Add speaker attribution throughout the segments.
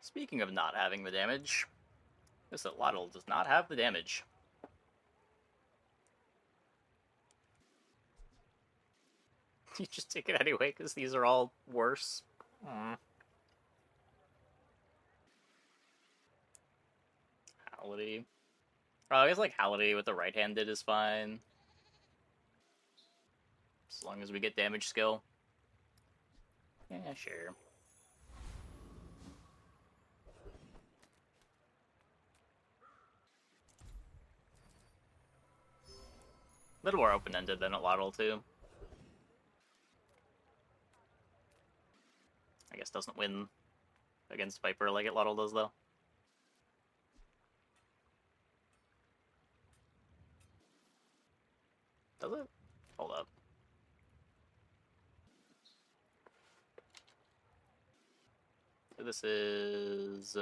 Speaker 1: Speaking of not having the damage, this Atlatl does not have the damage. You just take it anyway, because these are all worse. Hality. Oh, I guess like Hality with the right-handed is fine. As long as we get damage skill. Yeah, sure. A little more open-ended than Atlatl too. I guess doesn't win against Viper like Atlatl does though. Does it? Hold up. So this is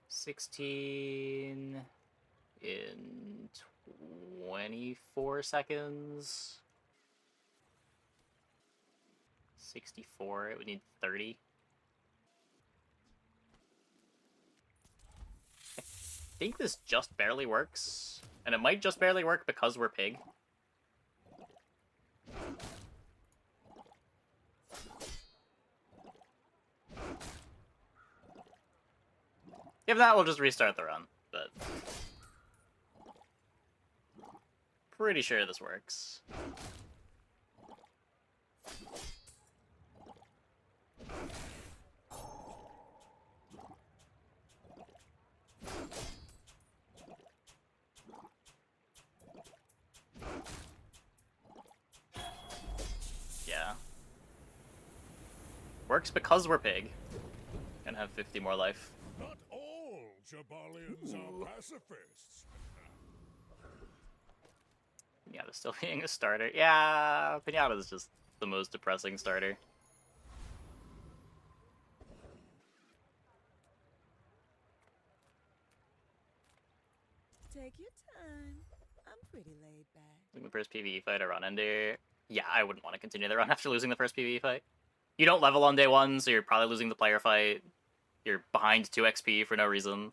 Speaker 1: 16 in 24 seconds. 64, it would need 30. I think this just barely works. And it might just barely work because we're pig. If not, we'll just restart the run, but pretty sure this works. Yeah. Works because we're pig. And have 50 more life.
Speaker 2: Not all Jabalians are pacifists.
Speaker 1: Pinata still being a starter. Yeah, Pinata is just the most depressing starter.
Speaker 3: Take your time. I'm pretty laid back.
Speaker 1: The first PvE fight I run under. Yeah, I wouldn't want to continue the run after losing the first PvE fight. You don't level on day one, so you're probably losing the player fight. You're behind 2 XP for no reason.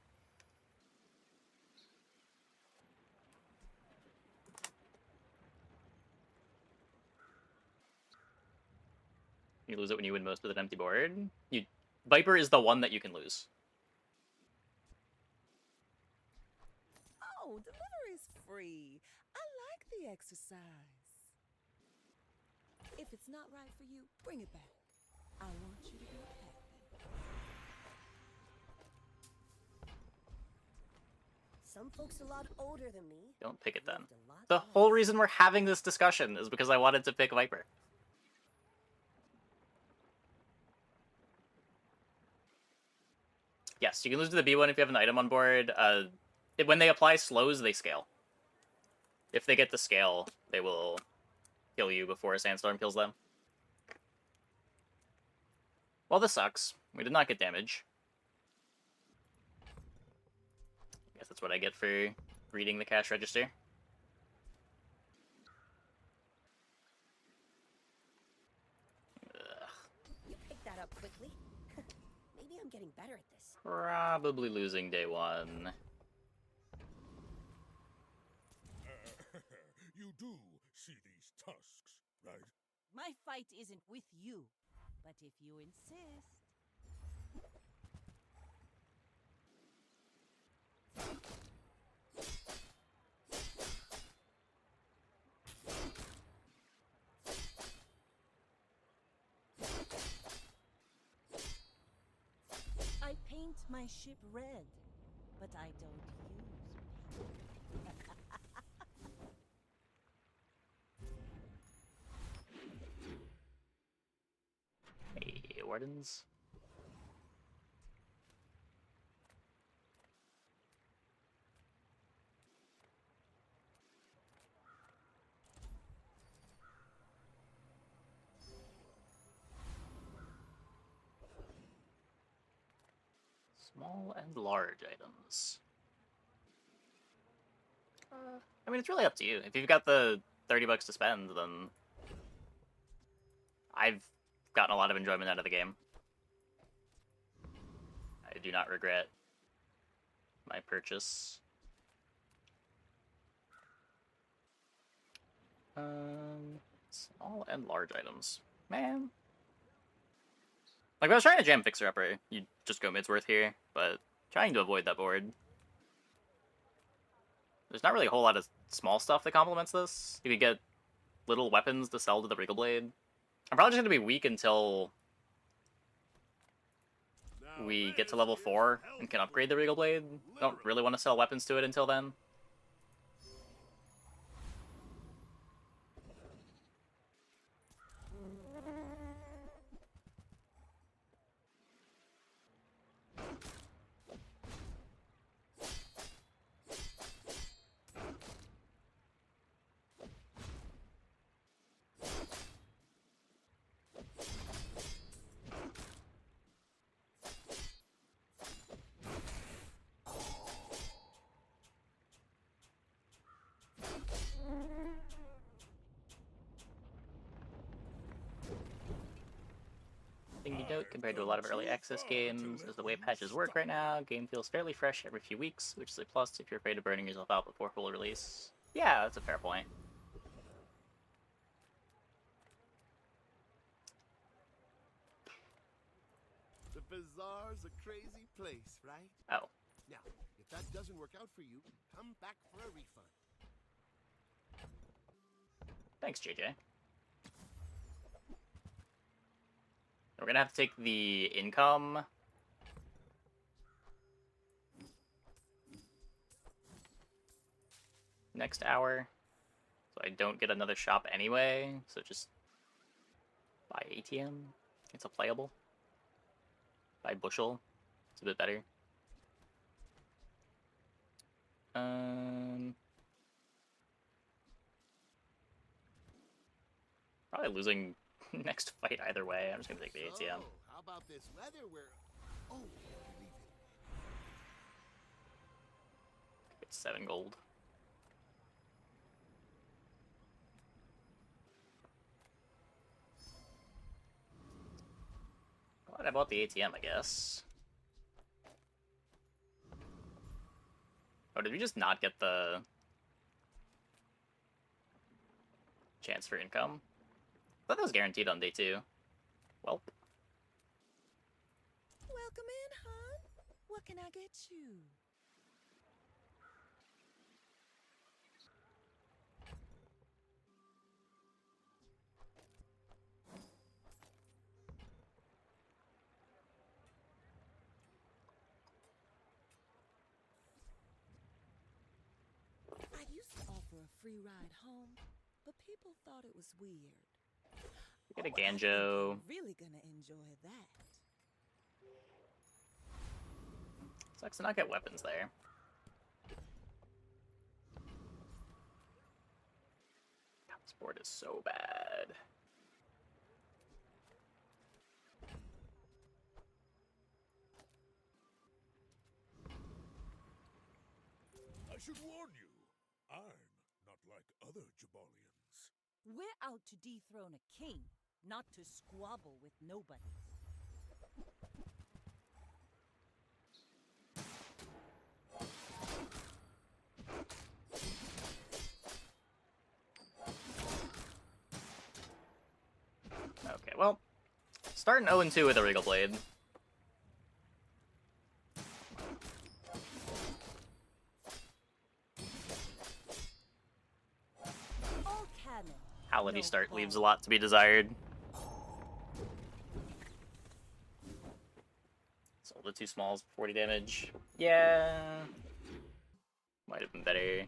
Speaker 1: You lose it when you win most with an empty board. Viper is the one that you can lose.
Speaker 3: Oh, delivery's free. I like the exercise. If it's not right for you, bring it back. I want you to be happy.
Speaker 4: Some folks a lot older than me.
Speaker 1: Don't pick it then.
Speaker 4: lived a lot
Speaker 1: The
Speaker 4: less.
Speaker 1: whole reason we're having this discussion is because I wanted to pick Viper. Yes, you can lose to the B1 if you have an item on board. When they apply slows, they scale. If they get to scale, they will kill you before a sandstorm kills them. Well, this sucks. We did not get damage. I guess that's what I get for reading the cash register. Ugh.
Speaker 4: You picked that up quickly. Maybe I'm getting better at this.
Speaker 1: Probably losing day one.
Speaker 2: You do see these tusks, right?
Speaker 3: My fight isn't with you, but if you insist. I paint my ship red, but I don't use
Speaker 1: Hey, Wardens. Small and large items. I mean, it's really up to you. If you've got the 30 bucks to spend, then I've gotten a lot of enjoyment out of the game. I do not regret my purchase. Small and large items. Man. Like, if I was trying to jam Fixer Upper, you'd just go Midsworth here, but trying to avoid that board. There's not really a whole lot of small stuff that complements this. You could get little weapons to sell to the Regal Blade. I'm probably just going to be weak until we get to level 4 and can upgrade the Regal Blade. I don't really want to sell weapons to it until then. Thing you note, compared to a lot of early access games, is the way patches work right now. Game feels fairly fresh every few weeks, which is a plus if you're afraid of burning yourself out before full release. Yeah, that's a fair point.
Speaker 5: The Bazaar's a crazy place, right?
Speaker 1: Oh.
Speaker 5: Now, if that doesn't work out for you, come back for a refund.
Speaker 1: Thanks, JJ. We're gonna have to take the income. Next hour. So I don't get another shop anyway, so just buy ATM. It's a playable. Buy Bushel. It's a bit better. Probably losing next fight either way. I'm just gonna take the ATM.
Speaker 5: So, how about this weather where... Oh, leave it.
Speaker 1: Get 7 gold. Glad I bought the ATM, I guess. Oh, did we just not get the chance for income? I thought that was guaranteed on day 2. Welp.
Speaker 3: Welcome in, hon. What can I get you? I used to offer a free ride home, but people thought it was weird.
Speaker 1: Get a
Speaker 3: I think
Speaker 1: Ganjo.
Speaker 3: you're really gonna enjoy that.
Speaker 1: Sucks to not get weapons there. God, this board is so bad.
Speaker 2: I should warn you, I'm not like other Jabalians.
Speaker 3: We're out to dethrone a king, not to squabble with nobody.
Speaker 1: Okay, well, starting 0-2 with a Regal Blade.
Speaker 3: All cannon.
Speaker 1: Paladin
Speaker 3: No
Speaker 1: start
Speaker 3: ball.
Speaker 1: leaves a lot to be desired. Sold the 2 smalls, 40 damage. Yeah. Might have been better.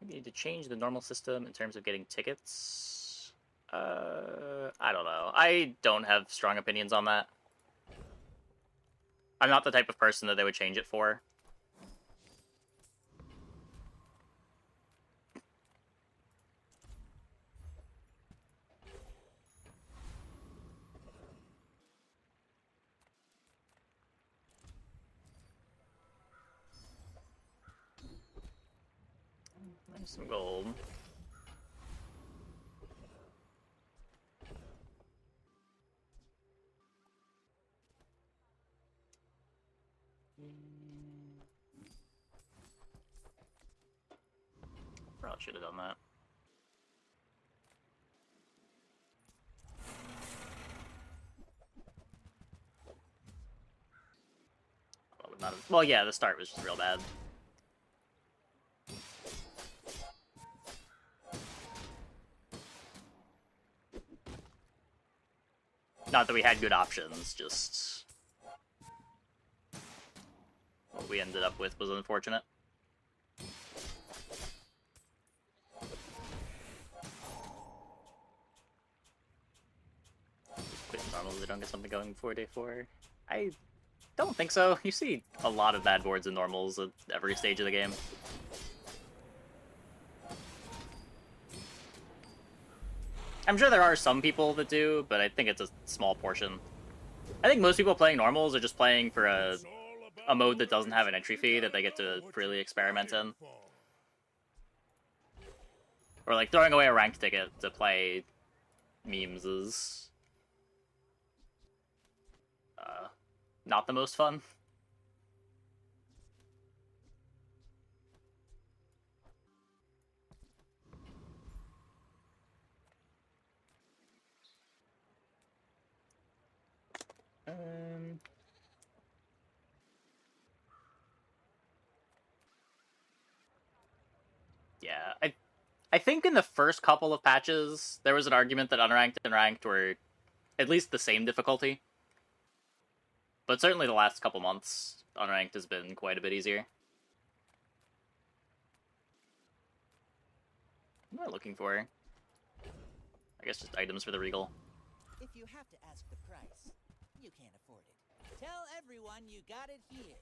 Speaker 1: We need to change the normal system in terms of getting tickets. I don't know. I don't have strong opinions on that. I'm not the type of person that they would change it for. Some gold. Probably should have done that. Well, yeah, the start was just real bad. Not that we had good options, just what we ended up with was unfortunate. Quit normally, they don't get something going before day 4. I don't think so. You see a lot of bad boards in normals at every stage of the game. I'm sure there are some people that do, but I think it's a small portion. I think most people playing normals are just playing for a mode that doesn't have an entry fee that they get to freely experiment in. Or like throwing away a ranked ticket to play memes is not the most fun. Yeah, I think in the first couple of patches there was an argument that unranked and ranked were at least the same difficulty. But certainly the last couple months, unranked has been quite a bit easier. What am I looking for? I guess just items for the Regal.
Speaker 6: If you have to ask the price, you can't afford it. Tell everyone you got it here.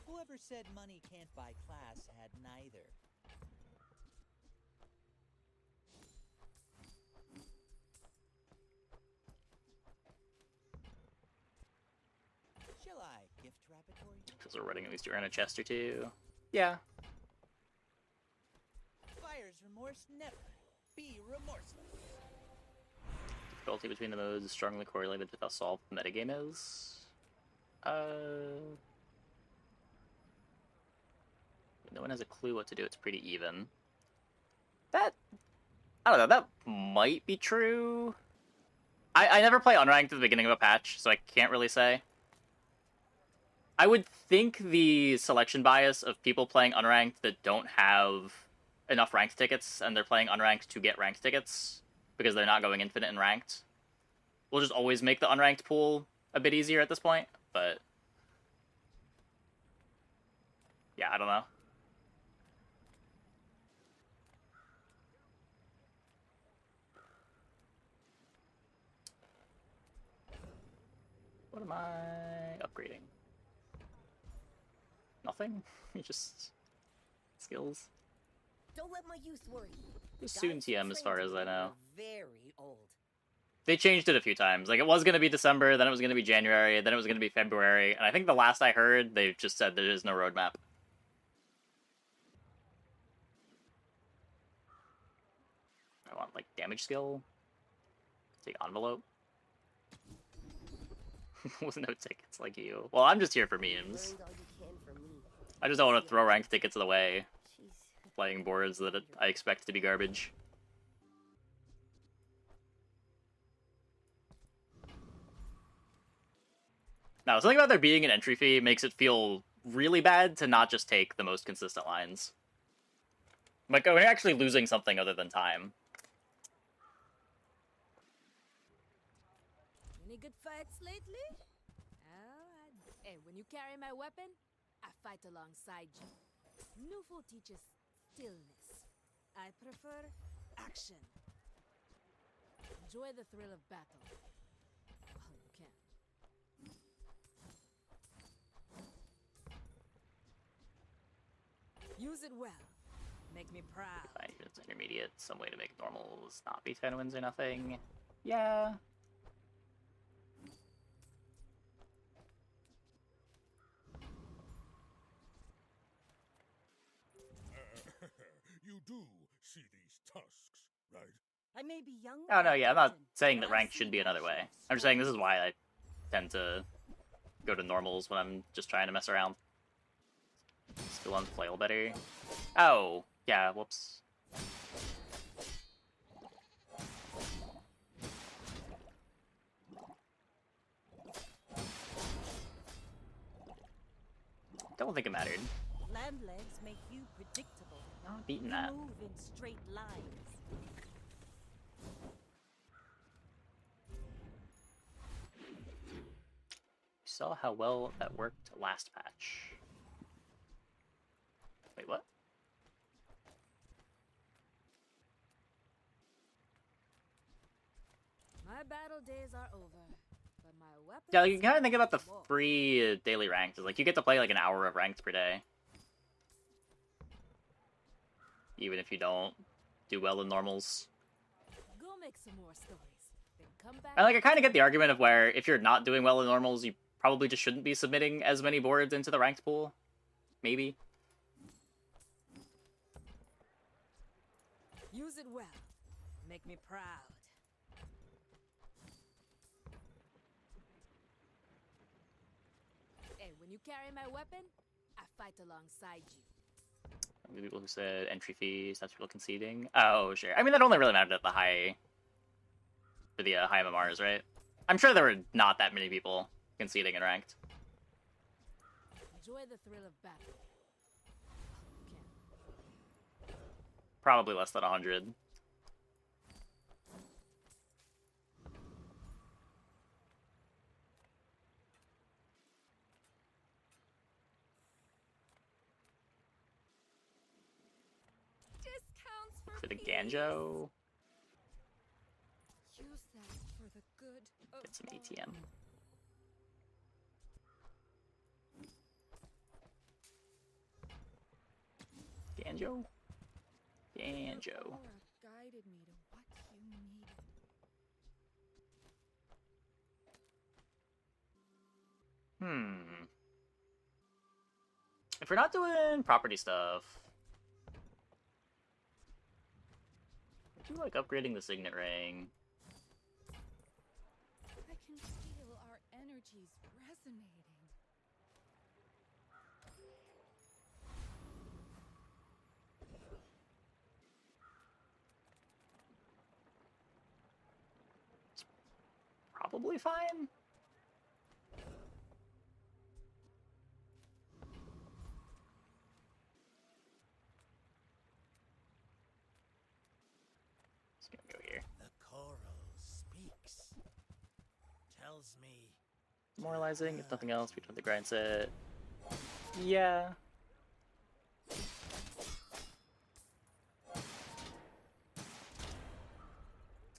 Speaker 6: Whoever said money can't buy class had neither. Shall I gift wrap it for you?
Speaker 1: Because we're running at least around a chest or two. Yeah.
Speaker 6: Buyer's remorse never. Be remorseless.
Speaker 1: Difficulty between the modes is strongly correlated with how solved the metagame is. No one has a clue what to do. It's pretty even. That, I don't know, that might be true. I never play unranked at the beginning of a patch, so I can't really say. I would think the selection bias of people playing unranked that don't have enough ranked tickets and they're playing unranked to get ranked tickets because they're not going infinite in ranked will just always make the unranked pool a bit easier at this point, but yeah, I don't know. What am I upgrading? Nothing? Just skills.
Speaker 4: Don't let my youth worry.
Speaker 1: Just soon TM as far as I know.
Speaker 4: Very old.
Speaker 1: They changed it a few times. Like, it was going to be December, then it was going to be January, then it was going to be February, and I think the last I heard, they just said there is no roadmap. I want, like, damage skill. Take envelope. With no tickets like you. Well, I'm just here for memes.
Speaker 4: Learned all you can from me.
Speaker 1: I just don't want to throw ranked tickets away
Speaker 4: Jeez.
Speaker 1: playing boards that I expect to be garbage. Now, something about there being an entry fee makes it feel really bad to not just take the most consistent lines. Like, we're actually losing something other than time.
Speaker 7: Any good fights lately? Hey, when you carry my weapon, I fight alongside you. Nufo teaches stillness. I prefer action. Enjoy the thrill of battle. While you can. Use it well. Make me proud.
Speaker 1: Fine, it's intermediate. Some way to make normals not be 10 wins or nothing. Yeah.
Speaker 2: You do see these tusks, right?
Speaker 3: I may be young.
Speaker 1: Oh, no, yeah, I'm not
Speaker 3: Captain,
Speaker 1: saying
Speaker 3: but
Speaker 1: that
Speaker 3: I've
Speaker 1: ranked should
Speaker 3: seen
Speaker 1: be another way.
Speaker 3: actions.
Speaker 1: I'm just saying this is why I tend to go to normals when I'm just trying to mess around. Still on flail better. Oh, yeah, whoops. Don't think it mattered.
Speaker 3: Land legs make you predictable.
Speaker 1: Not beating
Speaker 3: You
Speaker 1: that.
Speaker 3: move in straight lines.
Speaker 1: We saw how well that worked last patch. Wait, what?
Speaker 7: My battle days are over, but my weapons.
Speaker 1: Yeah, like, you kind of think about the
Speaker 7: more.
Speaker 1: free daily ranked. Like, you get to play like an hour of ranked per day. Even if you don't do well in normals.
Speaker 7: Go make some more stories, then come back.
Speaker 1: And like, I kind of get the argument of where if you're not doing well in normals, you probably just shouldn't be submitting as many boards into the ranked pool. Maybe.
Speaker 7: Use it well. Make me proud. Hey, when you carry my weapon, I fight alongside you.
Speaker 1: The people who said entry fees, that's people conceding. Oh, sure. I mean, that only really mattered at the high... for the high MMRs, right? I'm sure there were not that many people conceding in ranked.
Speaker 7: Enjoy the thrill of battle. Okay.
Speaker 1: Probably less than 100.
Speaker 7: Discounts
Speaker 1: For the
Speaker 7: fees.
Speaker 1: Ganjo,
Speaker 7: Use that for the good of
Speaker 1: get some
Speaker 7: all.
Speaker 1: ATM. Ganjo? Ganjo.
Speaker 7: Your aura guided me to what you needed.
Speaker 1: If we're not doing property stuff, I do like upgrading the signet ring.
Speaker 7: I can feel our energies resonating.
Speaker 1: Probably fine. Just gonna go here.
Speaker 5: The coral speaks. Tells me.
Speaker 1: Demoralizing, if nothing else, we do the grind set. Yeah.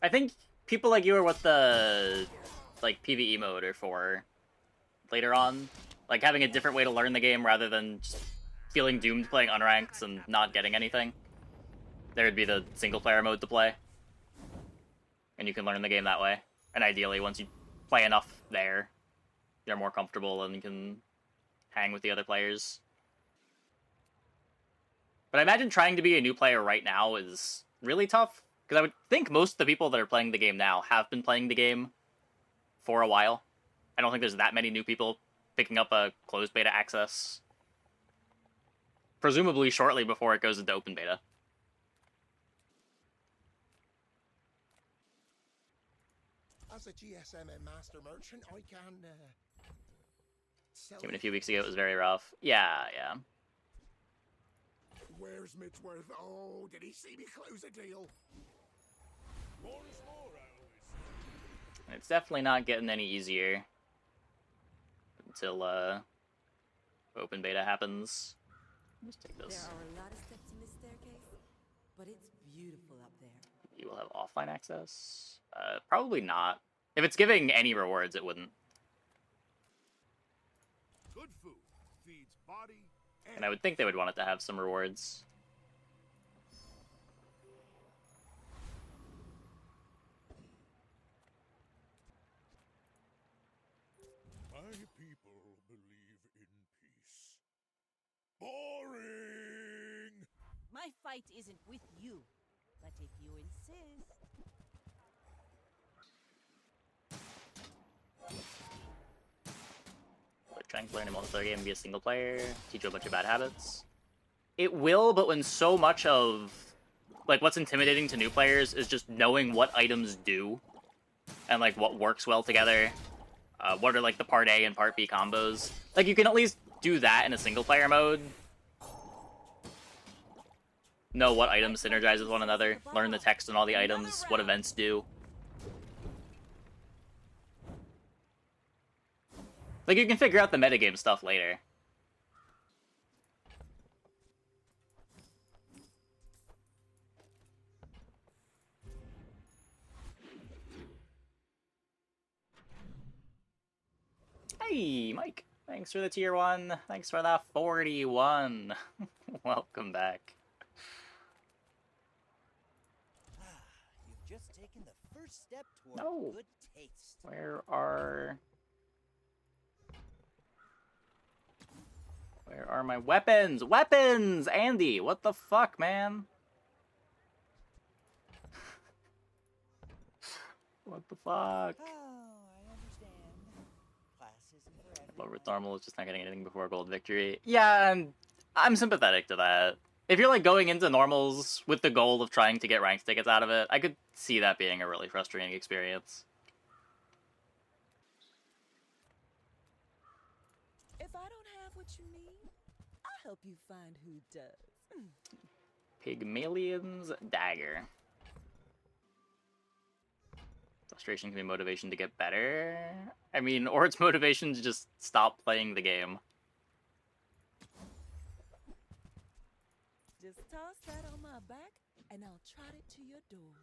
Speaker 1: I think people like you are what the like PvE mode are for later on. Like having a different way to learn the game rather than just feeling doomed playing unranked and not getting anything. There would be the single player mode to play. And you can learn the game that way. And ideally, once you play enough there, you're more comfortable and you can hang with the other players. But I imagine trying to be a new player right now is really tough. Because I would think most of the people that are playing the game now have been playing the game for a while. I don't think there's that many new people picking up a closed beta access. Presumably shortly before it goes into open beta.
Speaker 5: As a GSM master merchant, I can sell.
Speaker 1: Even a few weeks ago, it was very rough. Yeah.
Speaker 5: Where's Midsworth? Oh, did he see me close a deal?
Speaker 2: More is more, I always say.
Speaker 1: And it's definitely not getting any easier until open beta happens. Let's take
Speaker 3: There
Speaker 1: this.
Speaker 3: are a lot of steps in this staircase, but it's beautiful up there.
Speaker 1: You will have offline access? Probably not. If it's giving any rewards, it wouldn't.
Speaker 2: Good food feeds body
Speaker 1: And I would think they would want it to have some rewards.
Speaker 2: My people believe in peace. Boring!
Speaker 3: My fight isn't with you, but if you insist.
Speaker 1: Like trying to learn a multiplayer game and be a single player, teach you a bunch of bad habits. It will, but when so much of like what's intimidating to new players is just knowing what items do and like what works well together. What are like the part A and part B combos? Like you can at least do that in a single player mode, know what items synergize with one another, learn the text on all the items, what events do. Like, you can figure out the metagame stuff later. Hey, Mike. Thanks for the tier 1. Thanks for the 41. Welcome back.
Speaker 6: You've just taken the first step toward
Speaker 1: No.
Speaker 6: good taste.
Speaker 1: Where are my weapons? Weapons! Andy, what the fuck, man? What the fuck?
Speaker 6: Oh, I understand. Class isn't for everyone.
Speaker 1: Lower with normal is just not getting anything before gold victory. Yeah, I'm sympathetic to that. If you're like going into normals with the goal of trying to get ranked tickets out of it, I could see that being a really frustrating experience.
Speaker 3: If I don't have what you need, I'll help you find who does.
Speaker 1: Pygmalion's Dagger. Frustration can be motivation to get better. I mean, or it's motivation to just stop playing the game.
Speaker 3: Just toss that on my back, and I'll trot it to your door.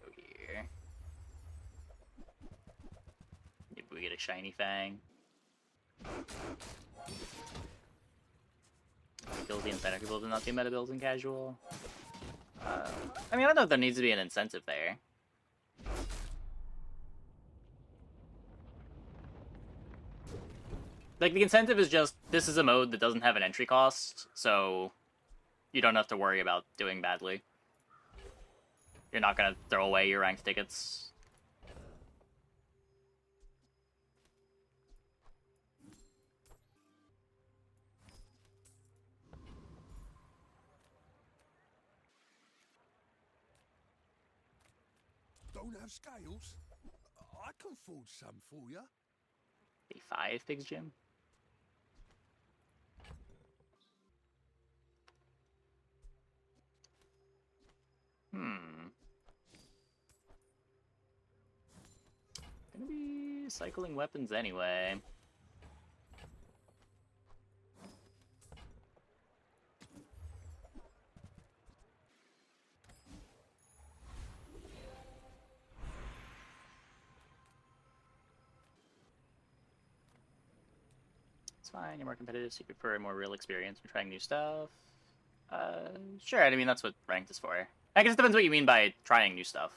Speaker 1: Go here. Maybe we get a shiny fang. Kills the incentive people to not do meta builds in casual. I mean, I don't know if there needs to be an incentive there. Like, the incentive is just, this is a mode that doesn't have an entry cost, so you don't have to worry about doing badly. You're not gonna throw away your ranked tickets.
Speaker 2: Don't have scales? I can forge some for you.
Speaker 1: A 5 pigs gym? Gonna be cycling weapons anyway. It's fine, you're more competitive, so you prefer a more real experience from trying new stuff. Sure, I mean, that's what ranked is for. I guess it depends what you mean by trying new stuff.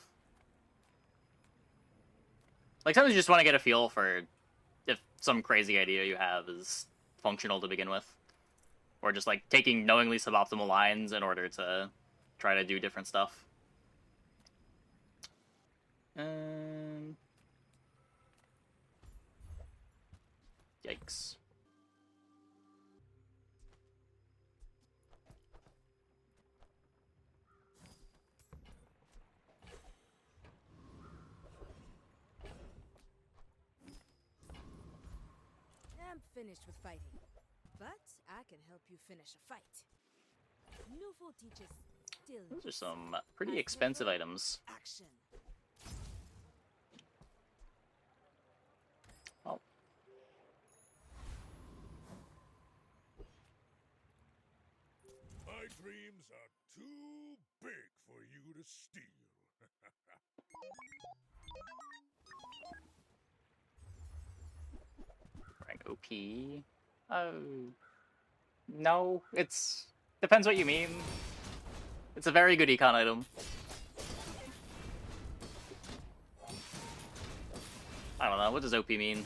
Speaker 1: Like, sometimes you just want to get a feel for if some crazy idea you have is functional to begin with. Or just, like, taking knowingly suboptimal lines in order to try to do different stuff. Yikes.
Speaker 7: I'm finished with fighting, but I can help you finish a fight. Newful teaches stillness.
Speaker 1: Those are some pretty expensive items.
Speaker 7: Action.
Speaker 1: Oh.
Speaker 2: My dreams are too big for you to steal.
Speaker 1: Rank OP. No, it's... Depends what you mean. It's a very good econ item. I don't know, what does OP mean?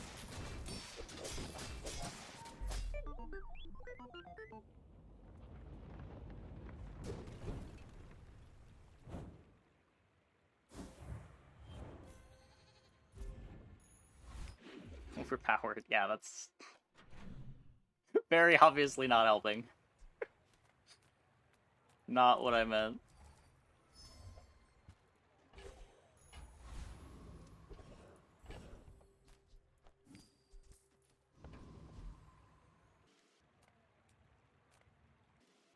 Speaker 1: Overpowered, yeah, that's very obviously not helping. Not what I meant.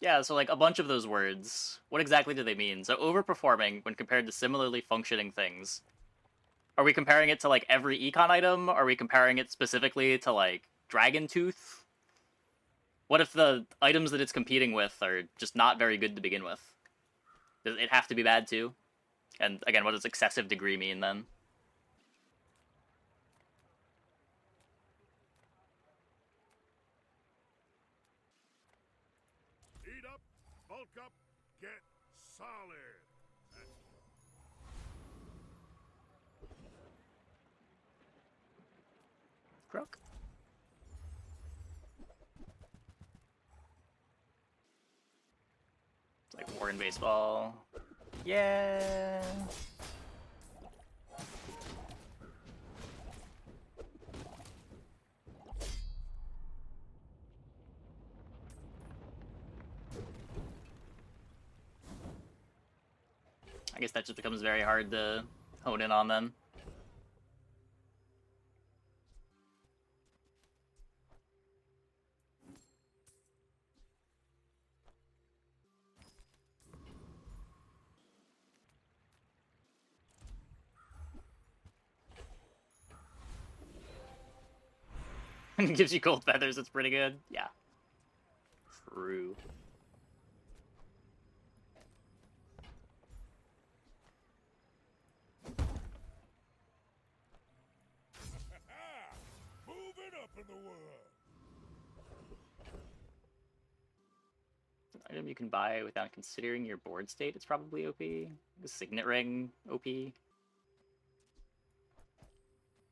Speaker 1: Yeah, so like a bunch of those words, what exactly do they mean? So overperforming when compared to similarly functioning things. Are we comparing it to like every econ item? Are we comparing it specifically to like Dragon Tooth? What if the items that it's competing with are just not very good to begin with? Does it have to be bad too? And again, what does excessive degree mean then?
Speaker 2: Eat up, bulk up, get solid. That's
Speaker 1: Crook? It's like war in baseball. Yeah. I guess that just becomes very hard to hone in on then. Gives you gold feathers, it's pretty good. Yeah. True.
Speaker 2: moving up in the world.
Speaker 1: An item you can buy without considering your board state, it's probably OP. The Signet Ring, OP. I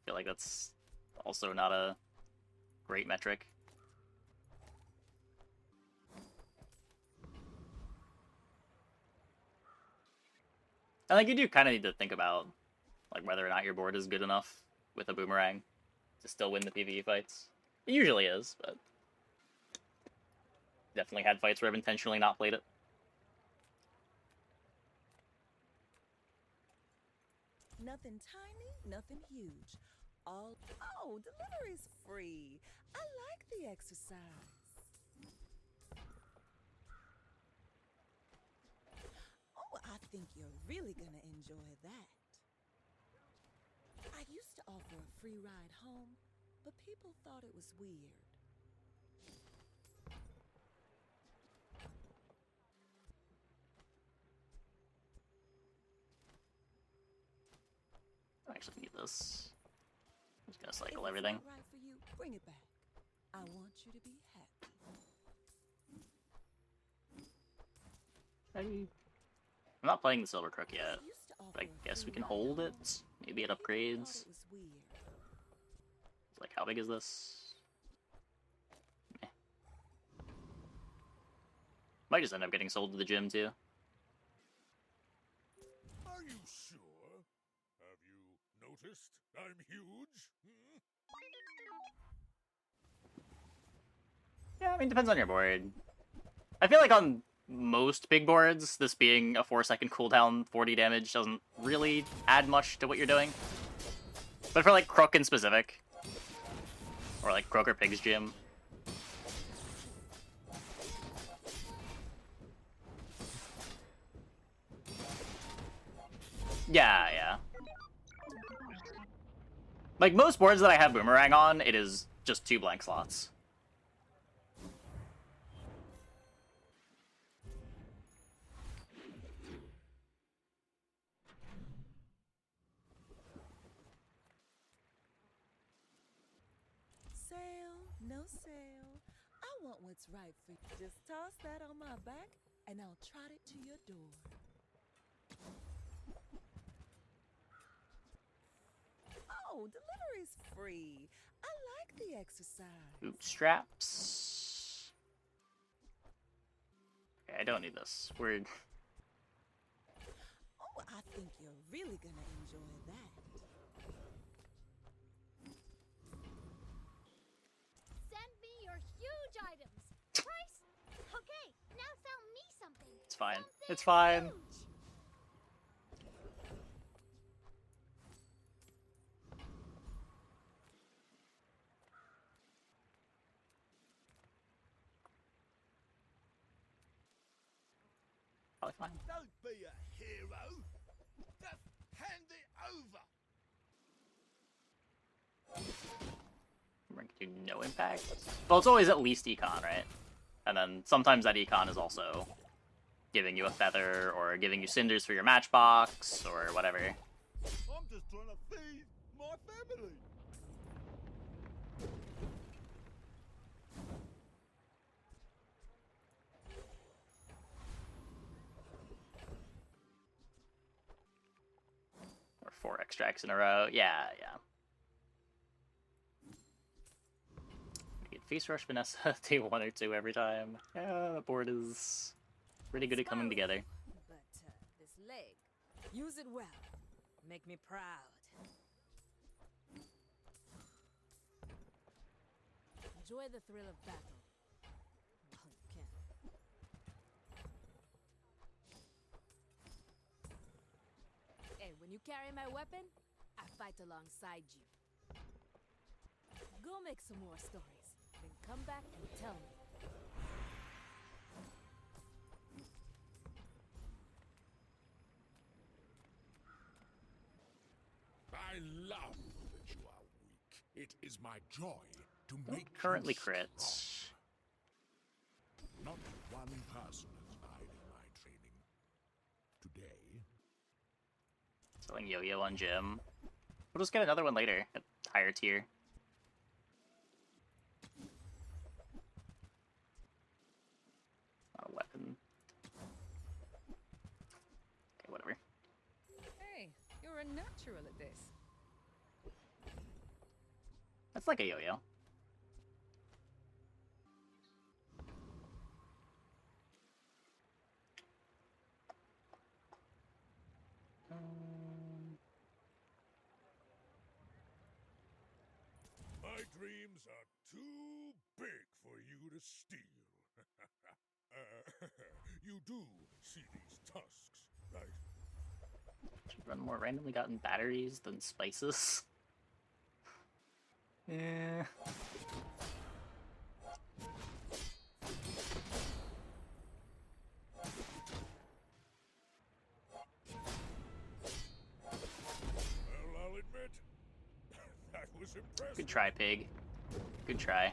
Speaker 1: feel like that's also not a great metric. I think you do kind of need to think about like whether or not your board is good enough with a boomerang to still win the PvE fights. It usually is, but definitely had fights where I've intentionally not played it.
Speaker 3: Nothing tiny, nothing huge. All. Oh, delivery's free. I like the exercise. Oh, I think you're really gonna enjoy that. I used to offer a free ride home, but people thought it was weird.
Speaker 1: I actually need this. I'm just gonna
Speaker 3: If
Speaker 1: cycle
Speaker 3: it's
Speaker 1: everything.
Speaker 3: not right for you, bring it back. I want you to be happy.
Speaker 1: I'm not playing the Silver Crook yet,
Speaker 3: I used to offer
Speaker 1: but I
Speaker 3: a
Speaker 1: guess we
Speaker 3: free
Speaker 1: can
Speaker 3: ride
Speaker 1: hold
Speaker 3: home,
Speaker 1: it. Maybe it
Speaker 3: but people thought
Speaker 1: upgrades.
Speaker 3: it was weird.
Speaker 1: It's like, how big is this? Meh. Might just end up getting sold to the gym too.
Speaker 2: Are you sure? Have you noticed I'm huge? Hmm?
Speaker 1: Yeah, I mean, depends on your board. I feel like on most big boards, this being a 4-second cooldown, 40 damage doesn't really add much to what you're doing. But for like Crook in specific, or like Croak or Pig's Gym, yeah. Like most boards that I have Boomerang on, it is just 2 blank slots.
Speaker 3: Sale, no sale. I want what's right for you. Just toss that on my back, and I'll trot it to your door. Oh, delivery's free. I like the exercise.
Speaker 1: Bootstraps. Okay, I don't need this. Weird.
Speaker 3: Oh, I think you're really gonna enjoy that.
Speaker 8: Send me your huge items. Price? Okay, now sell me something.
Speaker 1: It's fine.
Speaker 8: Something
Speaker 1: It's fine.
Speaker 8: huge.
Speaker 1: fine.
Speaker 5: Don't be a hero. Just hand it over.
Speaker 1: We're gonna do no impact. Well, it's always at least econ, right? And then sometimes that econ is also giving you a feather, or giving you cinders for your matchbox, or whatever.
Speaker 2: I'm just trying to feed my family.
Speaker 1: Or 4 extracts in a row. Yeah, yeah. Get Feast Rush Vanessa, day 1 or 2 every time. Yeah, the board is pretty good at coming together.
Speaker 7: But this leg, use it well. Make me proud. Enjoy the thrill of battle. While you can. Hey, when you carry my weapon, I fight alongside you. Go make some more stories, then come back and tell me.
Speaker 2: I love that you are weak. It is my joy to make
Speaker 1: Currently
Speaker 2: you strong.
Speaker 1: crits.
Speaker 2: Not one person has died in my training. Today,
Speaker 1: Selling Yo-Yo on Gym. We'll just get another one later, at higher tier. Not a weapon. Okay, whatever.
Speaker 3: Hey, you're a natural at this.
Speaker 1: That's like a yo-yo.
Speaker 2: my dreams are too big for you to steal. You do see these tusks, right?
Speaker 1: Should run more randomly gotten batteries than spices. Yeah.
Speaker 2: Well, I'll admit, that was impressive.
Speaker 1: Good try, pig. Good try.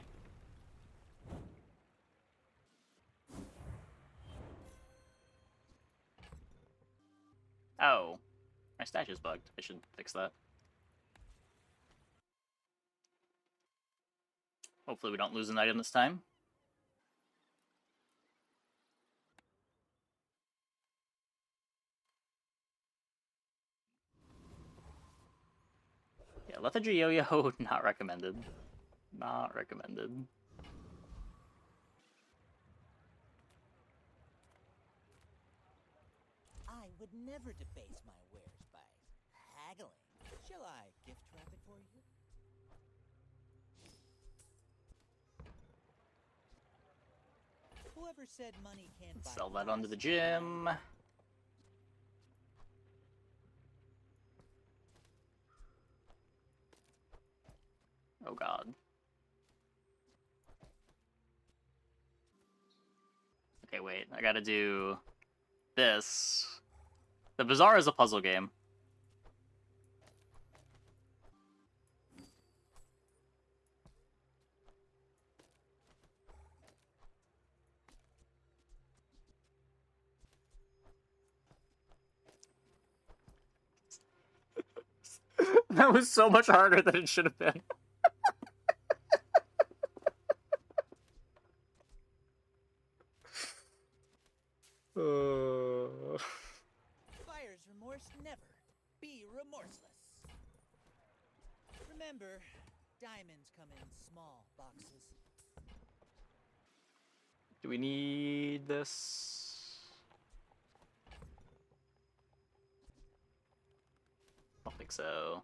Speaker 1: Oh. My stash is bugged. I should fix that. Hopefully we don't lose an item this time. Yeah, lethargy yo-yo, not recommended. Not recommended.
Speaker 6: I would never debase my wares by haggling. Shall I gift wrap it for you? Whoever said money can't buy
Speaker 1: Sell that onto the
Speaker 6: class,
Speaker 1: gym. Oh god. Okay, wait. I gotta do this. The Bazaar is a puzzle game. That was so much harder than it should have been.
Speaker 6: Buyer's remorse never. Be remorseless. Remember, diamonds come in small boxes.
Speaker 1: Do we need this? I don't think so.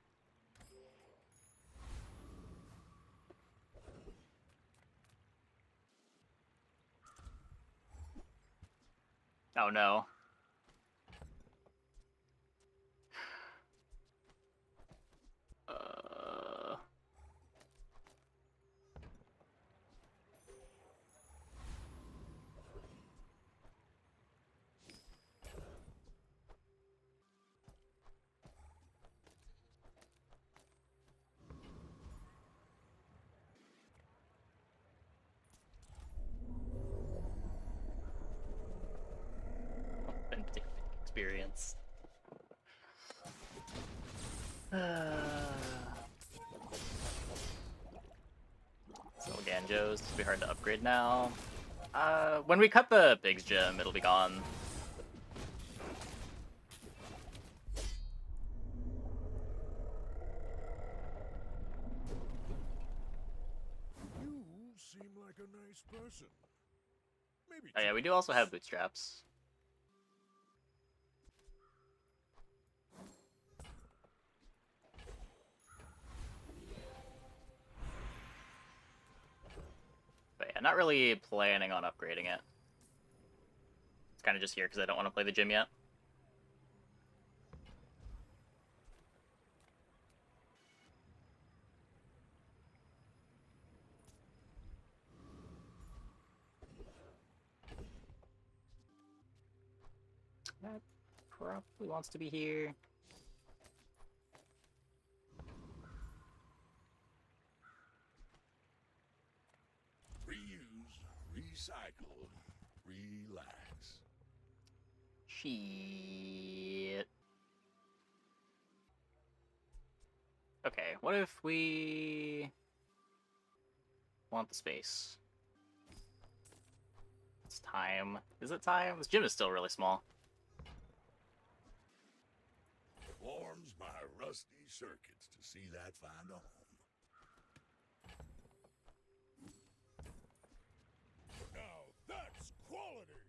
Speaker 1: Oh no. experience. Still Ganjos. It's be hard to upgrade now. When we cut the Biggs gem, it'll be gone.
Speaker 2: You seem like a nice person. Maybe.
Speaker 1: Oh yeah,
Speaker 2: too
Speaker 1: we do also have
Speaker 2: nice.
Speaker 1: bootstraps. But yeah, not really planning on upgrading it. It's kind of just here because I don't want to play the gym yet. That probably wants to be here.
Speaker 2: Reuse, recycle, relax.
Speaker 1: Shit. Okay, what if we want the space? It's time. Is it time? This gym is still really small.
Speaker 2: Warms my rusty circuits to see that find a home. Now that's quality.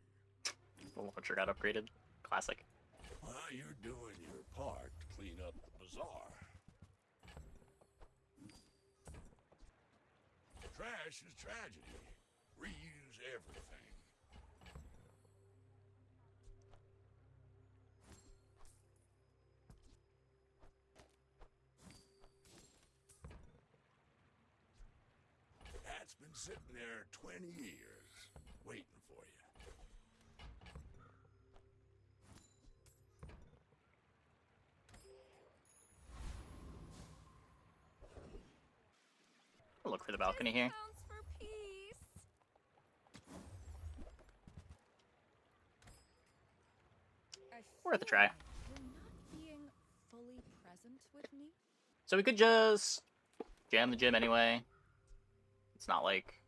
Speaker 1: The launcher got upgraded. Classic.
Speaker 2: Well, you're doing your part to clean up the bazaar. Trash is tragedy. Reuse everything. That's been sitting there 20 years, waiting for you.
Speaker 1: I'll look for the balcony here.
Speaker 3: Sounds for peace. I
Speaker 1: Worth a
Speaker 3: feel
Speaker 1: try.
Speaker 3: like you're not being fully present with me.
Speaker 1: So we could just jam the gym anyway. It's not like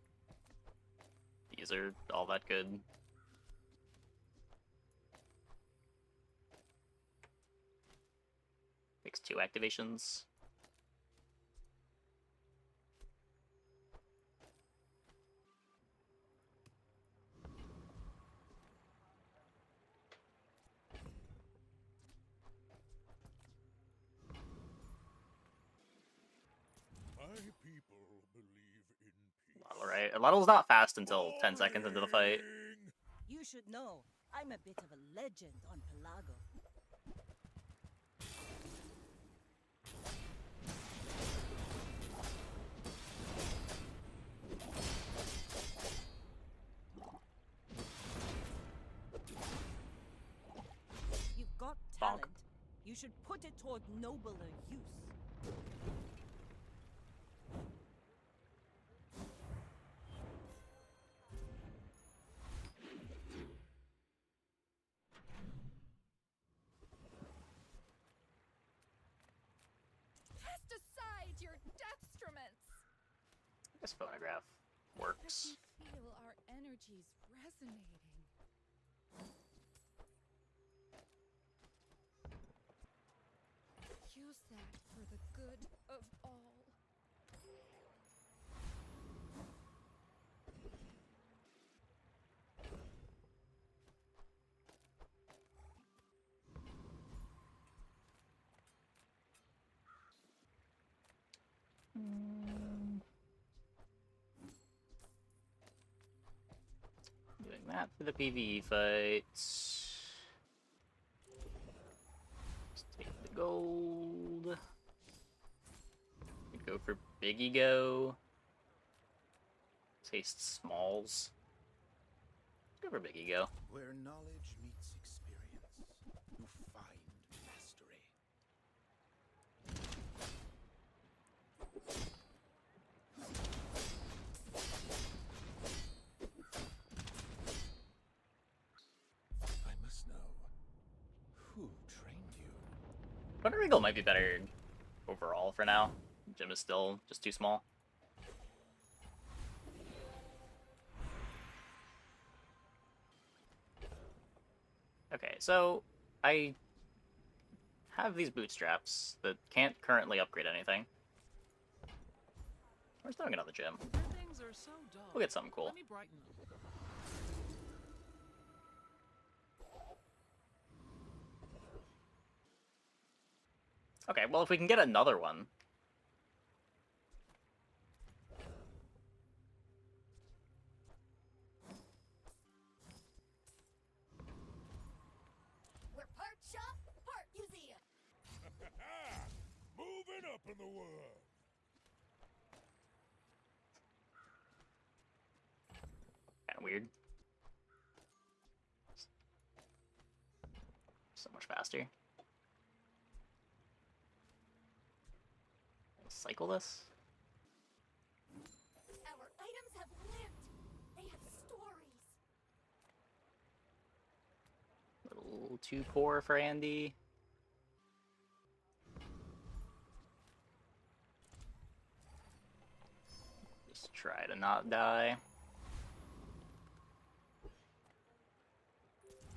Speaker 1: these are all that good. Makes 2 activations.
Speaker 2: My people believe in peace.
Speaker 1: Alright, Luddle's not fast until 10 seconds into the fight.
Speaker 2: Boring.
Speaker 4: You should know, I'm a bit of a legend on Pelago. You've got
Speaker 1: Bonk.
Speaker 4: talent. You should put it toward nobler use.
Speaker 3: Cast aside your deathstruments.
Speaker 1: I guess phonograph
Speaker 3: Let
Speaker 1: works.
Speaker 3: me feel our energies resonating. Use that for the good of all.
Speaker 1: Doing that for the PvE fights. Just take the gold. Go for big ego. Taste smalls. Go for big ego.
Speaker 5: Where knowledge meets experience, you find mastery. I must know. Who trained you?
Speaker 1: Winter Eagle might be better overall for now. Gym is still just too small. Okay, so I have these bootstraps that can't currently upgrade anything. We're throwing another gym.
Speaker 9: Things are so dull.
Speaker 1: We'll get something cool.
Speaker 9: Let me brighten them.
Speaker 1: Okay, well, if we can get another one.
Speaker 4: We're part shop, part museum.
Speaker 2: Moving up in the world.
Speaker 1: Kind of weird. So much faster. Cycle this?
Speaker 4: Our items have lived. They have stories.
Speaker 1: A little too poor for Andy. Just try to not die.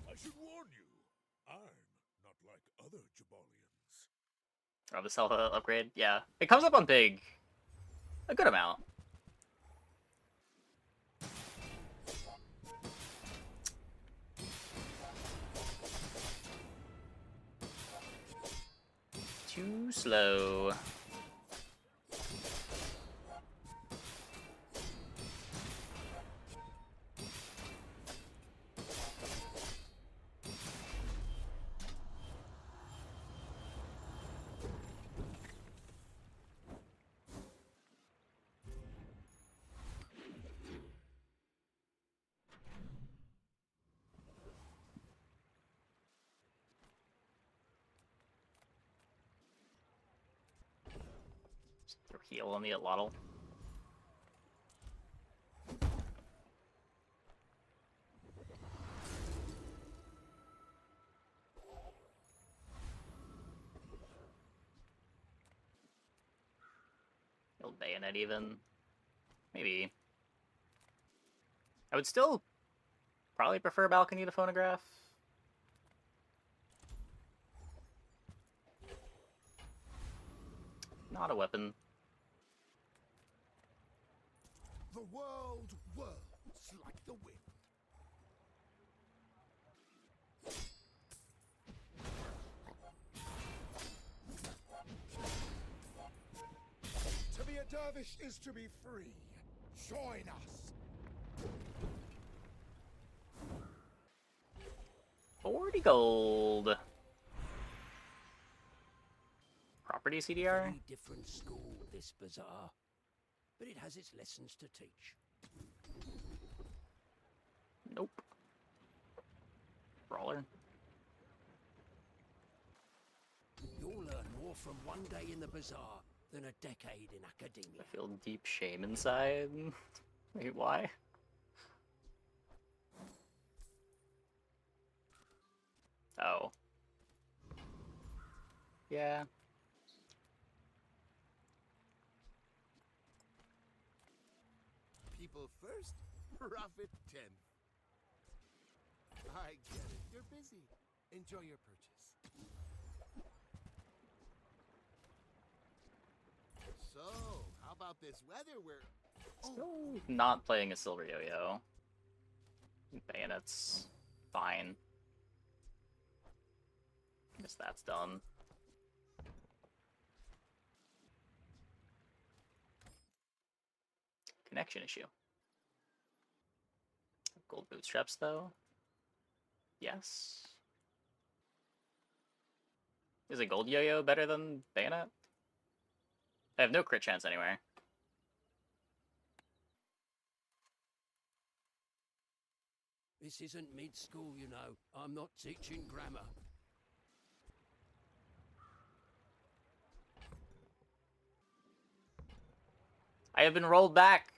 Speaker 2: I should warn you, I'm not like other Jabalians.
Speaker 1: Oh, the Selva upgrade? Yeah. It comes up on big. A good amount. Too slow. Throw heal on the Atlatl. He'll bayonet even. Maybe. I would still probably prefer balcony to phonograph. Not a weapon.
Speaker 2: The world whirls like the wind. To be a dervish is to be free. Join us.
Speaker 1: 40 gold. Property CDR?
Speaker 10: Very different school, this Bazaar. But it has its lessons to teach.
Speaker 1: Nope. Brawler.
Speaker 10: You'll learn more from one day in the Bazaar than a decade in academia.
Speaker 1: I feel deep shame inside. Wait, why? Oh. Yeah.
Speaker 5: People first, profit 10th. I get it. You're busy. Enjoy your purchase. So, how about this weather where...
Speaker 1: Still not playing a silver yo-yo. Bayonet's fine. Guess that's done. Connection issue. Gold bootstraps, though? Yes. Is a gold yo-yo better than Bayonet? I have no crit chance anywhere.
Speaker 10: This isn't mid-school, you know. I'm not teaching grammar.
Speaker 1: I have been rolled back!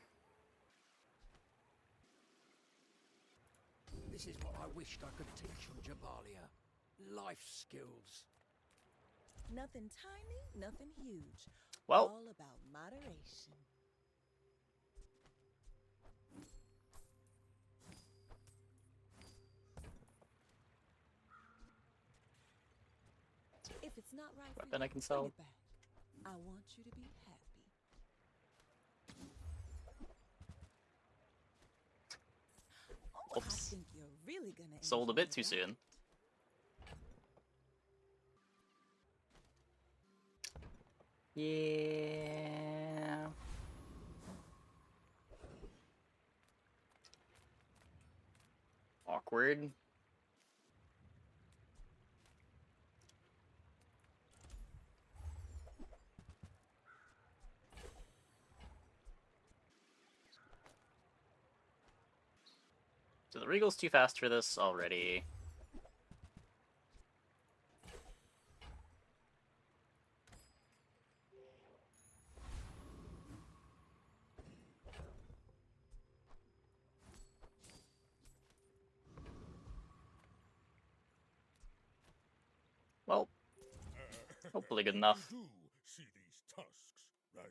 Speaker 10: This is what I wished I could teach on Jabalia. life skills.
Speaker 3: Nothing tiny, nothing huge.
Speaker 1: Well,
Speaker 3: All about moderation. If it's not right for
Speaker 1: weapon
Speaker 3: you,
Speaker 1: I can
Speaker 3: bring
Speaker 1: sell.
Speaker 3: it back. I want you to be happy. Oh,
Speaker 1: Oops.
Speaker 3: I think you're really gonna
Speaker 1: Sold a
Speaker 3: enjoy
Speaker 1: bit too
Speaker 3: that.
Speaker 1: soon. Yeah. Awkward. So the Regal's too fast for this already. Well, hopefully good enough.
Speaker 2: You do see these tusks, right?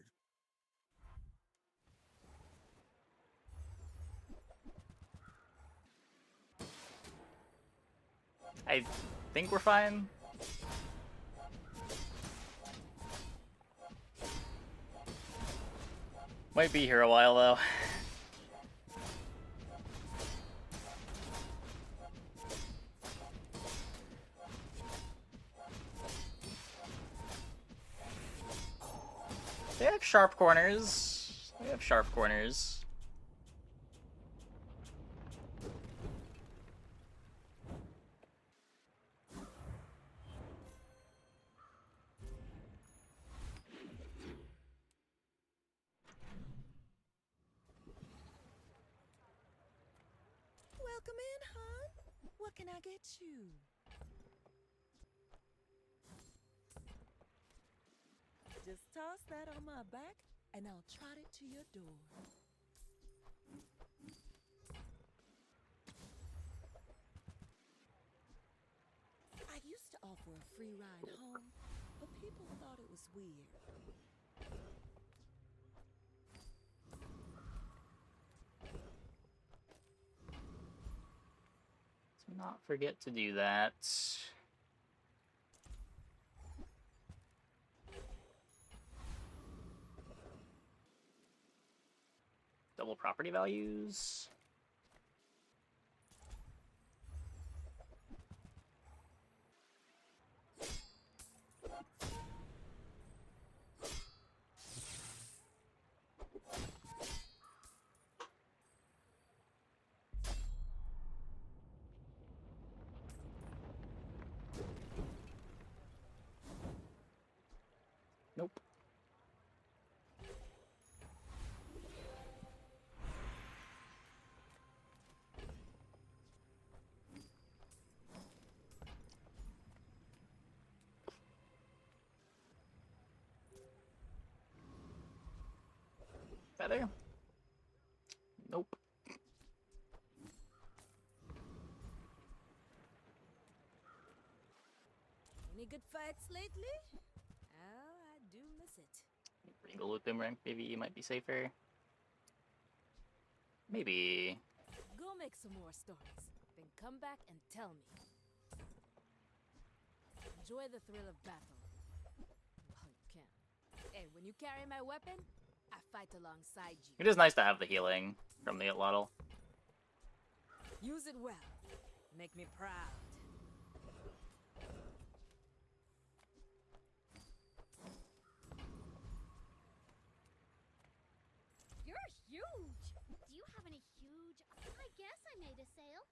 Speaker 1: I think we're fine. Might be here a while though. They have sharp corners. They have sharp corners.
Speaker 3: Welcome in, hon. What can I get you? Just toss that on my back, and I'll trot it to your door. I used to offer a free ride home, but people thought it was weird.
Speaker 1: Do not forget to do that. Double property values. Nope. Better? Nope.
Speaker 7: Any good fights lately? Oh, I do miss it.
Speaker 1: Regal with Boomerang PvE might be safer. Maybe.
Speaker 7: Go make some more stories, then come back and tell me. Enjoy the thrill of battle. Well, you can. Hey, when you carry my weapon, I fight alongside you.
Speaker 1: It is nice to have the healing from the Atlatl.
Speaker 7: Use it well. Make me proud.
Speaker 8: You're huge! Do you have any huge... I guess I made a sale.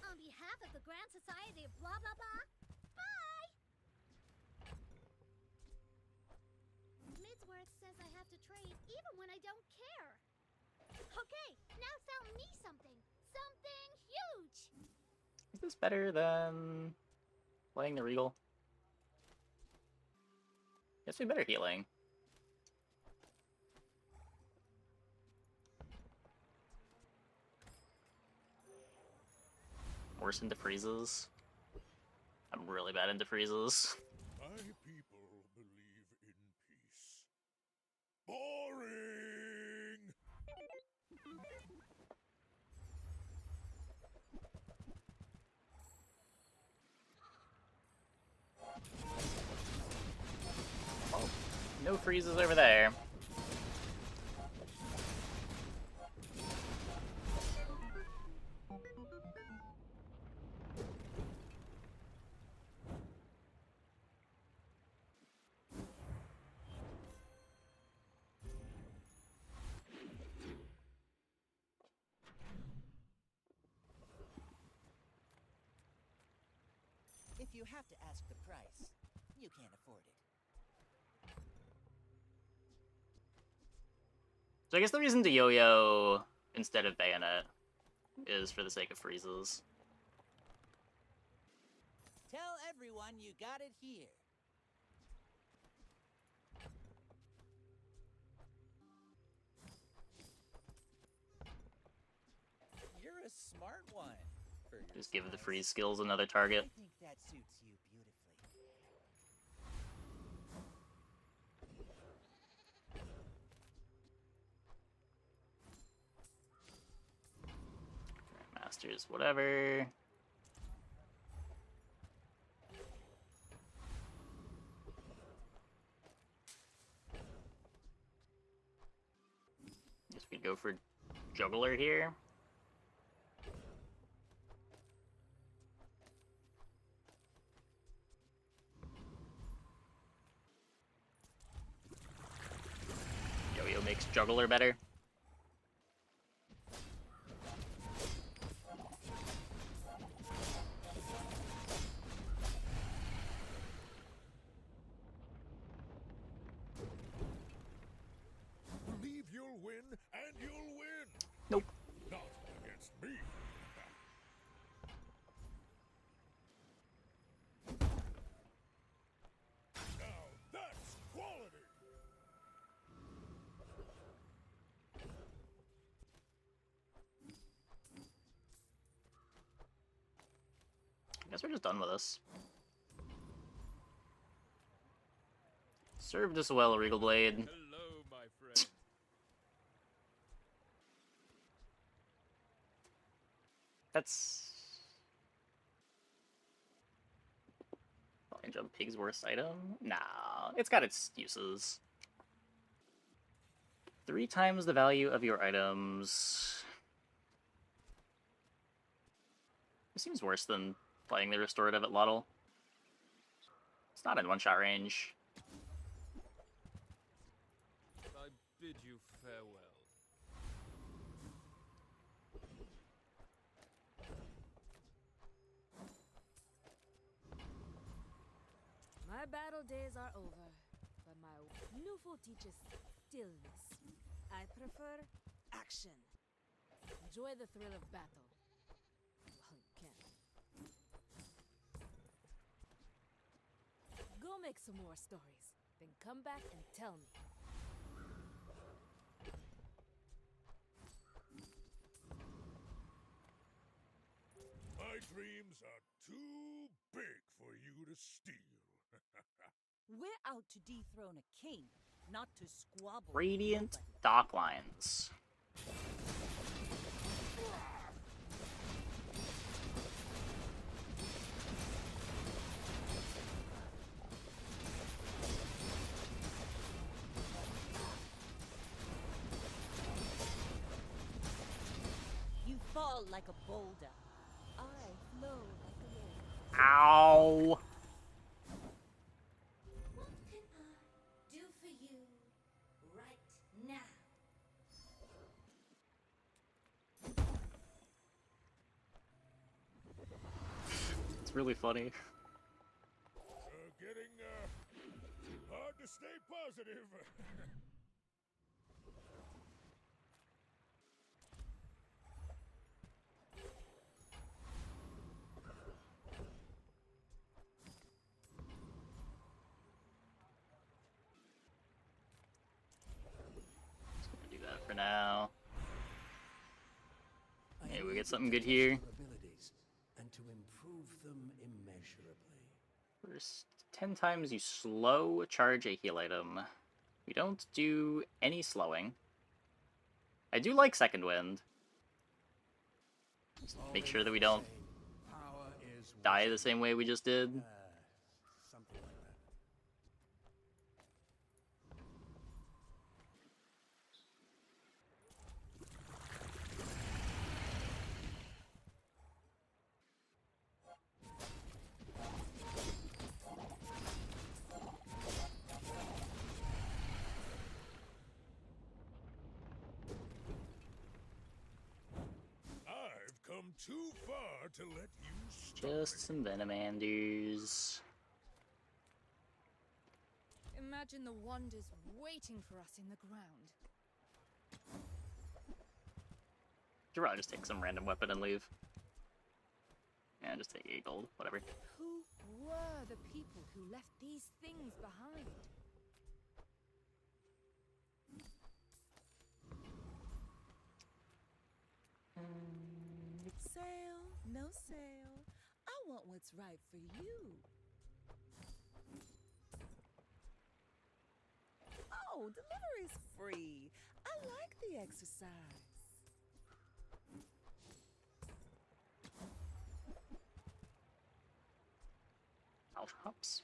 Speaker 8: On behalf of the Grand Society of blah blah blah, bye! Midsworth says I have to trade even when I don't care. Okay, now sell me something. Something huge!
Speaker 1: Is this better than playing the Regal? Guess we better healing. worse into freezes. I'm really bad into freezes.
Speaker 2: My people believe in peace. Boring!
Speaker 1: Oh, no freezes over there.
Speaker 6: If you have to ask the price, you can't afford it.
Speaker 1: So I guess the reason to yo-yo instead of bayonet is for the sake of freezes.
Speaker 6: Tell everyone you got it here. You're a smart one. For your
Speaker 1: Just give the
Speaker 6: size.
Speaker 1: freeze skills another target.
Speaker 6: I think that suits you beautifully.
Speaker 1: Masters, whatever. Guess we could go for juggler here. Yo-yo makes juggler better.
Speaker 2: Believe you'll win, and you'll win!
Speaker 1: Nope.
Speaker 2: Not against me! Now that's quality!
Speaker 1: Guess we're just done with this. Served us well, Regal Blade.
Speaker 2: Hello, my friend.
Speaker 1: That's... Flying Jump Pig's worst item? Nah, it's got its uses. 3 times the value of your items. It seems worse than playing the restorative at Lottle. It's not in one-shot range.
Speaker 9: I bid you farewell.
Speaker 7: My battle days are over, but my Nufo teaches stillness. I prefer action. Enjoy the thrill of battle. While you can. Go make some more stories, then come back and tell me.
Speaker 2: My dreams are too big for you to steal.
Speaker 3: We're out to dethrone a king, not to squabble. with
Speaker 1: Radiant
Speaker 3: nobody.
Speaker 1: Dock Lines.
Speaker 3: You fall like a boulder. I flow like a river.
Speaker 1: Ow!
Speaker 8: What can I do for you right now?
Speaker 1: It's really funny.
Speaker 2: Getting hard to stay positive.
Speaker 1: Do that for now.
Speaker 10: I
Speaker 1: Maybe
Speaker 10: am
Speaker 1: we
Speaker 10: eager
Speaker 1: get something
Speaker 10: to
Speaker 1: good
Speaker 10: test
Speaker 1: here.
Speaker 10: your abilities and to them immeasurably.
Speaker 1: First 10 times you slow charge a heal item. We don't do any slowing. I do like Second Wind. Just make sure that we don't die the same way we just did.
Speaker 10: Something like that.
Speaker 2: I've come too far to let you stop me.
Speaker 1: Just some Venomanders.
Speaker 7: Imagine the wonders waiting for us in the ground.
Speaker 1: Should probably just take some random weapon and leave. Yeah, just take 8 gold, whatever.
Speaker 7: Who were the people who left these things behind?
Speaker 3: Sale, no sale. I want what's right for you. Oh, delivery's free. I like the exercise.
Speaker 1: Caltrops.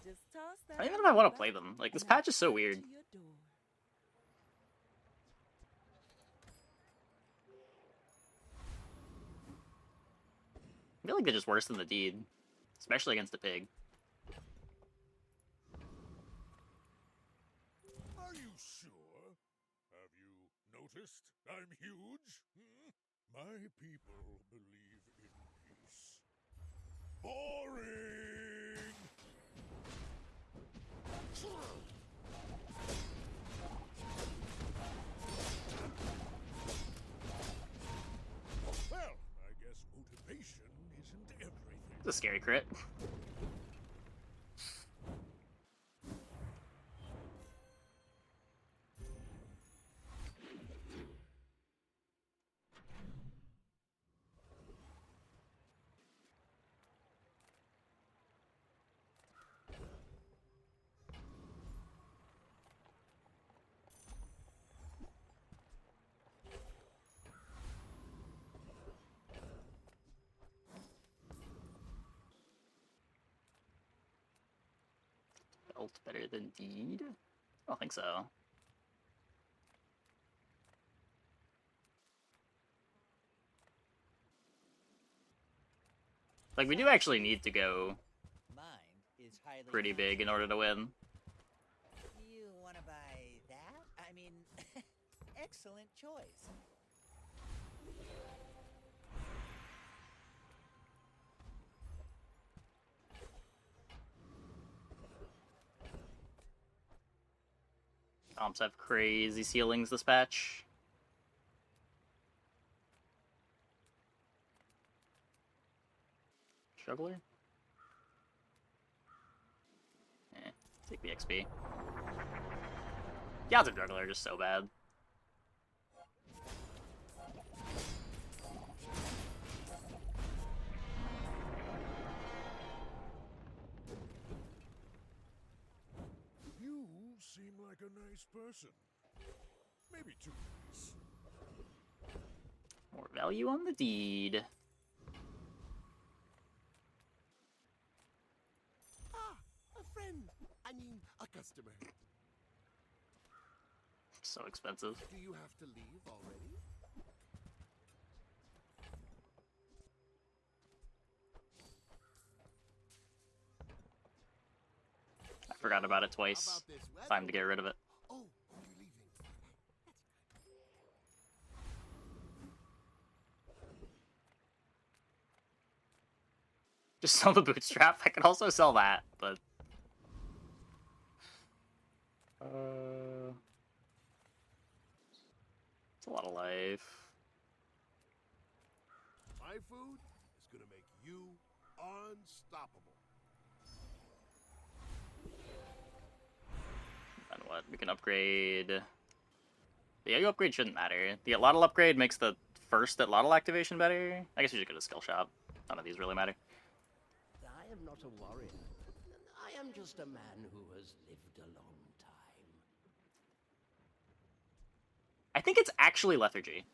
Speaker 3: Just toss that.
Speaker 1: I don't even
Speaker 3: on
Speaker 1: know if I
Speaker 3: my
Speaker 1: want to play
Speaker 3: back
Speaker 1: them. Like, this
Speaker 3: and I'll
Speaker 1: patch is so
Speaker 3: take
Speaker 1: weird.
Speaker 3: to your door.
Speaker 1: I feel like they're just worse than the deed. Especially against a pig.
Speaker 2: Are you sure? Have you noticed I'm huge? Hmm? My people believe in peace. Boring! Well, I guess motivation isn't everything.
Speaker 1: It's a scary crit. Belt better than deed? I don't think so. Like, we do actually need to go
Speaker 6: Mine is highly
Speaker 1: pretty big in order to win.
Speaker 6: You want to buy that? I mean, excellent choice.
Speaker 1: Comps have crazy ceilings this patch. Juggler? Eh, take the XP. The odds of Juggler are just so bad.
Speaker 2: You seem like a nice person. Maybe too nice.
Speaker 1: More value on the deed.
Speaker 10: Ah, a friend. I mean, a customer.
Speaker 1: So expensive.
Speaker 10: Do you have to leave already?
Speaker 1: I forgot about it
Speaker 10: How
Speaker 1: twice.
Speaker 10: about this weather?
Speaker 1: Time to get rid of it.
Speaker 10: Oh, you're leaving.
Speaker 1: Just sell the bootstrap. I could also sell that, but... It's a lot of life.
Speaker 10: My food is gonna make you unstoppable.
Speaker 1: And what? We can upgrade... The Yago upgrade shouldn't matter. The Atlatl upgrade makes the first Atlatl activation better. I guess we should go to skill shop. None of these really matter.
Speaker 10: I am not a warrior. I am just a man who has lived a long time.
Speaker 1: I think it's actually lethargy.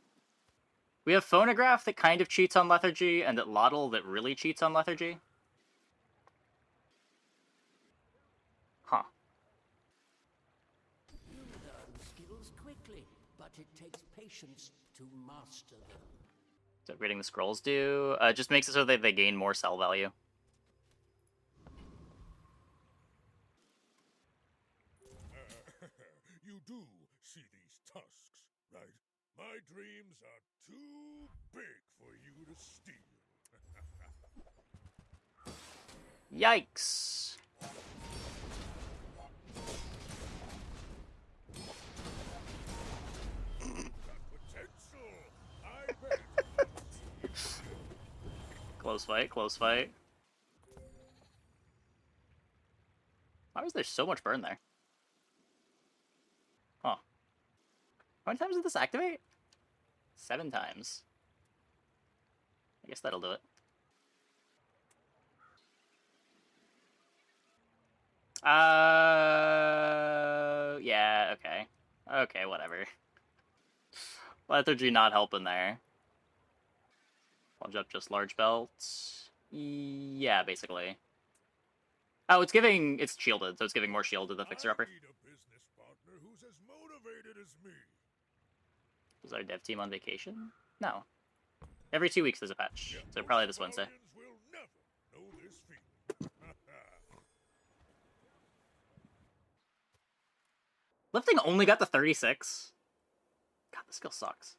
Speaker 1: We have Phonograph that kind of cheats on lethargy, and that Lottle that really cheats on lethargy. Huh.
Speaker 10: You learn skills quickly, but it takes patience to master them.
Speaker 1: So upgrading the scrolls do? Just makes it so that they gain more cell value.
Speaker 2: You do see these tusks, right? My dreams are too big for you to steal.
Speaker 1: Yikes.
Speaker 2: Got potential, I bet.
Speaker 1: Close fight, close fight. Why was there so much burn there? Huh. How many times did this activate? 7 times. I guess that'll do it. Yeah, okay. Okay, whatever. Lethargy not helping there. Plunge up just large belts. Yeah, basically. Oh, it's shielded, so it's giving more shield to the fixer-upper.
Speaker 2: I need a business partner who's as motivated as me.
Speaker 1: Was our dev team on vacation? No. Every 2 weeks there's a patch,
Speaker 2: Yet
Speaker 1: so
Speaker 2: most
Speaker 1: probably this Wednesday.
Speaker 2: Bavarians will never know this feeling.
Speaker 1: Lifting only got to 36? God, this skill sucks.